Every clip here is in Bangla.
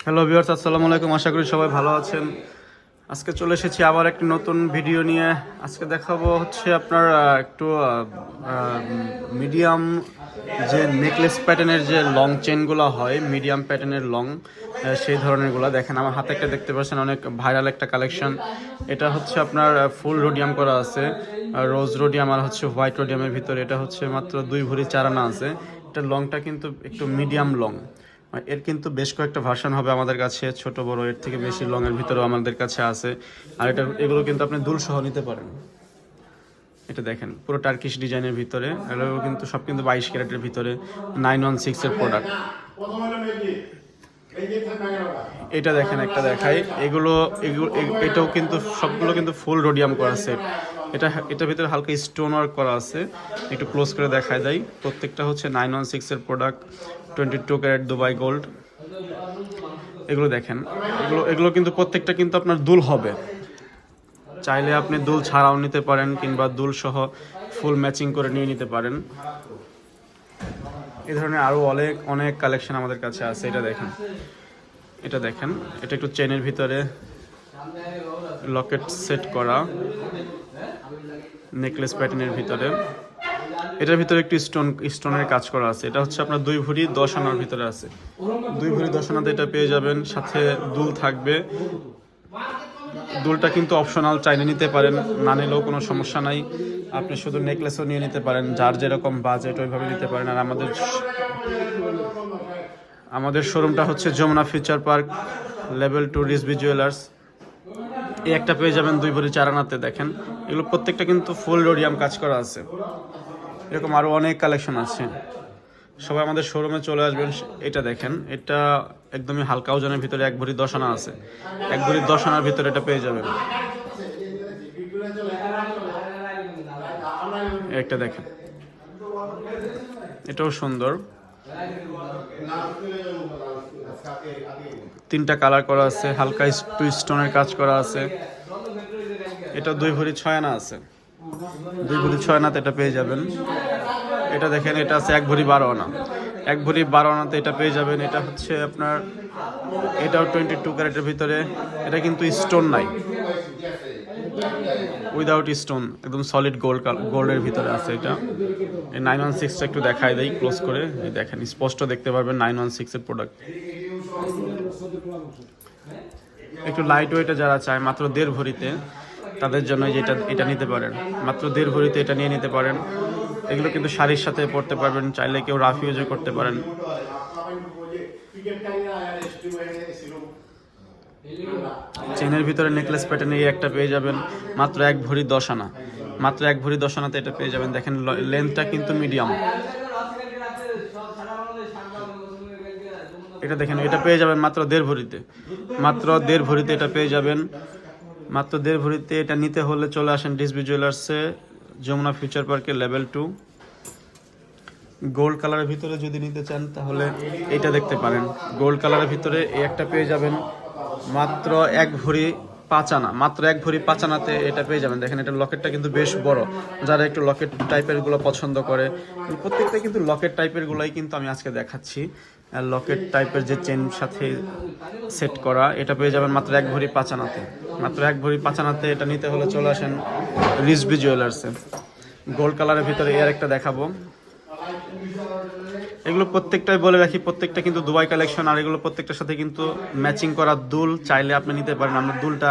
হ্যালো ভিউয়ার্স, আসসালামু আলাইকুম। আশা করি সবাই ভালো আছেন। আজকে চলে এসেছি আবার একটি নতুন ভিডিও নিয়ে। আজকে দেখাবো হচ্ছে আপনার একটু মিডিয়াম যে নেকলেস প্যাটার্নের যে লং চেনগুলো হয়, মিডিয়াম প্যাটার্নের লং সেই ধরনেরগুলো দেখেন। আমার হাতে একটা দেখতে পাচ্ছেন, অনেক ভাইরাল একটা কালেকশন। এটা হচ্ছে আপনার ফুল রোডিয়াম করা আছে, রোজ রোডিয়াম আর হচ্ছে হোয়াইট রোডিয়ামের ভিতরে। এটা হচ্ছে মাত্র 2 ভরি 4 আনা আছে। এটা লংটা কিন্তু একটু মিডিয়াম লং। এর কিন্তু বেশ কয়েকটা ভার্সন হবে আমাদের কাছে, ছোট বড়, এর থেকে বেশি লং এর ভিতরেও আমাদের কাছে আছে। আর এগুলো কিন্তু আপনি দুল সহ নিতে পারেন। এটা দেখেন পুরো টার্কিশ ডিজাইনের ভিতরে, এগুলো কিন্তু সব কিন্তু 22 ক্যারেটের ভিতরে, 916 এর প্রোডাক্ট। এটা দেখেন, একটা দেখাই, এটাও কিন্তু সবগুলো কিন্তু ফুল রোডিয়াম করা সেট। এটার ভিতরে হালকা স্টোন ওয়ার্ক করা আছে, একটু ক্লোজ করে দেখায় দেয়। প্রত্যেকটা হচ্ছে 916 এর প্রোডাক্ট, 22 ক্যারেট দুবাই গোল্ড। এগুলো দেখেন, এগুলো কিন্তু প্রত্যেকটা কিন্তু আপনার দুল হবে। চাইলে আপনি দুল ছাড়াও নিতে পারেন, কিংবা দুল সহ ফুল ম্যাচিং করে নিয়ে নিতে পারেন। এই ধরনের আরও অনেক অনেক কালেকশন আমাদের কাছে আছে। এটা দেখেন, এটা একটু চেনের ভিতরে লকেট সেট করা, নেকলেস প্যাটার্নের ভিতরে। এটার ভিতরে একটু স্টোনের কাজ করা আছে। এটা হচ্ছে আপনার 2 ভরি 10 আনার ভিতরে আছে। 2 ভরি 10 আনাতে এটা পেয়ে যাবেন, সাথে দুল থাকবে। দুলটা কিন্তু অপশনাল, চাইলে নিতে পারেন, না নিলেও কোনো সমস্যা নাই। আপনি শুধু নেকলেসও নিয়ে নিতে পারেন, যার যেরকম বাজেট ওইভাবে নিতে পারেন। আর আমাদের শোরুমটা হচ্ছে Jamuna future park, level 2, Rizvi jewellers. এই একটা পেয়ে যাবেন 2 ভরি 4 আনাতে। দেখেন, এগুলো প্রত্যেকটা কিন্তু ফুল রোডিয়াম কাজ করা আছে। এরকম আরও অনেক কালেকশন আছে, সবাই আমাদের শোরুমে চলে আসবেন। এটা দেখেন, এটা একদমই হালকা ওজনের ভিতরে 1 ভরি 10 আনা আছে। 1 ভরি 10 আনার ভিতরে এটা পেয়ে যাবেন। একটা দেখেন, এটাও সুন্দর। 3টা কালার করা আছে, হালকা স্টোনের কাজ করা আছে। এটা 2 ভরি 6 আনা আছে। 2 ভরি 6 আনাতে এটা পেয়ে যাবেন। এটা দেখেন, এটা আছে 1 ভরি 12 আনা। 1 ভরি 12 আনাতে এটা পেয়ে যাবেন। এটা হচ্ছে আপনার, এটাও 22 ক্যারেটের ভিতরে। এটা কিন্তু স্টোন নাই, উইদাউট স্টোন, একদম সলিড গোল্ডের ভিতরে আছে। এটা এই 916টা একটু দেখাই দেই ক্লোজ করে। এই দেখেন, স্পষ্ট দেখতে পারবেন 916 এর প্রোডাক্ট। একটু লাইট ওয়েটে যারা চায় মাত্র 1.5 ভরিতে, তাদের জন্য এটা নিতে পারেন। মাত্র 1.5 ভরিতে এটা নিয়ে নিতে পারেন। এগুলো কিন্তু শাড়ির সাথে পরতে পারবেন, চাইলে কেউ রাফ ইউজও করতে পারেন। চেনের ভিতরে নেকলেস প্যাটার্নে এই একটা পেয়ে যাবেন, মাত্র 1 ভরি 10 আনা। মাত্র 1 ভরি 10 আনাতে এটা পেয়ে যাবেন। দেখেন, লেন্থটা কিন্তু মিডিয়াম। এটা দেখেন, এটা পেয়ে যাবেন মাত্র 1.5 ভরিতে। মাত্র 1.5 ভরিতে এটা পেয়ে যাবেন। মাত্র 1.5 ভরিতে এটা নিতে হলে চলে আসেন রিজভি জুয়েলার্সে, যমুনা ফিউচার পার্কে, লেভেল 2। গোল্ড কালারের ভিতরে যদি নিতে চান তাহলে এটা দেখতে পারেন। গোল্ড কালারের ভিতরে এই একটা পেয়ে যাবেন, মাত্র 1 ভরি 5 আনা। মাত্র 1 ভরি 5 আনাতে এটা পেয়ে যাবেন। দেখেন, এটা লকেটটা কিন্তু বেশ বড়, যারা একটু লকেট টাইপের গুলো পছন্দ করে। প্রত্যেকটা কিন্তু লকেট টাইপের গুলাই কিন্তু আমি আজকে দেখাচ্ছি। লকেট টাইপের যে চেন সাথে সেট করা, এটা পেয়ে যাবেন মাত্র 1 ভরি 5 আনাতে। মাত্র 1 ভরি 5 আনাতে এটা নিতে হলে চলে আসেন রিজভি জুয়েলার্সে। গোল্ড কালারের ভিতরে এর একটা দেখাবো। এগুলো প্রত্যেকটাই বলে রাখি, প্রত্যেকটা কিন্তু দুবাই কালেকশন। আর এগুলো প্রত্যেকটার সাথে কিন্তু ম্যাচিং করা দুল চাইলে আপনি নিতে পারেন। আমরা দুলটা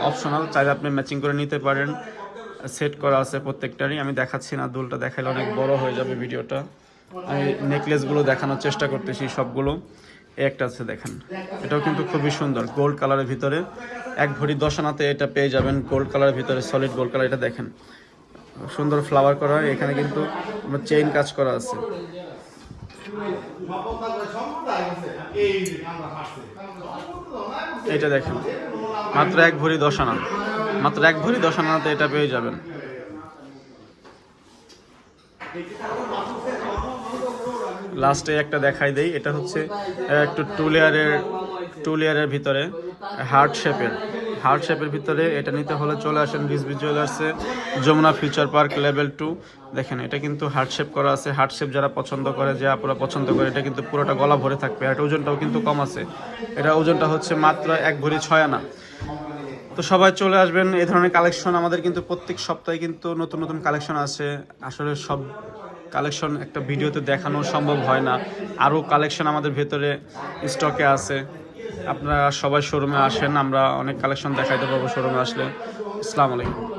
অপশনাল, চাইলে আপনি ম্যাচিং করে নিতে পারেন। সেট করা আছে প্রত্যেকটারই, আমি দেখাচ্ছি না, দুলটা দেখাইলে অনেক বড় হয়ে যাবে ভিডিওটা। আমি নেকলেসগুলো দেখানোর চেষ্টা করতেছি সবগুলো। একটা আছে দেখেন, এটাও কিন্তু খুবই সুন্দর, গোল্ড কালারের ভিতরে। 1 ভরি 10 আনাতে এটা পেয়ে যাবেন, গোল্ড কালারের ভিতরে, সলিড গোল্ড কালার। এটা দেখেন, সুন্দর ফ্লাওয়ার করা, এখানে কিন্তু চেইন কাজ করা আছে। এটা দেখেন, মাত্র 1 ভরি 10 আনা। মাত্র 1 ভরি 10 আনাতে এটা পেয়ে যাবেন। লাস্টে একটা দেখাই দেই। এটা হচ্ছে একটু টু লেয়ারের ভিতরে হার্ট শেপের হার্ট শেপের ভিতরে এটা নিতে হলে চলে আসেন রিজভি জুয়েলার্সে, যমুনা ফিউচার পার্ক লেভেল 2। দেখেন এটা কিন্তু হার্ট শেপ করা আছে। হার্ট শেপ যারা পছন্দ করে, যে আপুরা পছন্দ করে, এটা কিন্তু পুরোটা গলা ভরে থাকবে। আর এটা ওজনটাও কিন্তু কম আছে, এটা ওজনটা হচ্ছে মাত্র 1 ভরি 6 আনা। তো সবাই চলে আসবেন। এই ধরনের কালেকশন আমাদের কিন্তু প্রত্যেক সপ্তাহে কিন্তু নতুন নতুন কালেকশন আছে। আসলে সব কালেকশন একটা ভিডিওতে দেখানো সম্ভব হয় না, আরও কালেকশন আমাদের ভেতরে স্টকে আছে। আপনারা সবাই শোরুমে আসেন, আমরা অনেক কালেকশন দেখাইতে পারবো শোরুমে আসলে। আসসালামু আলাইকুম।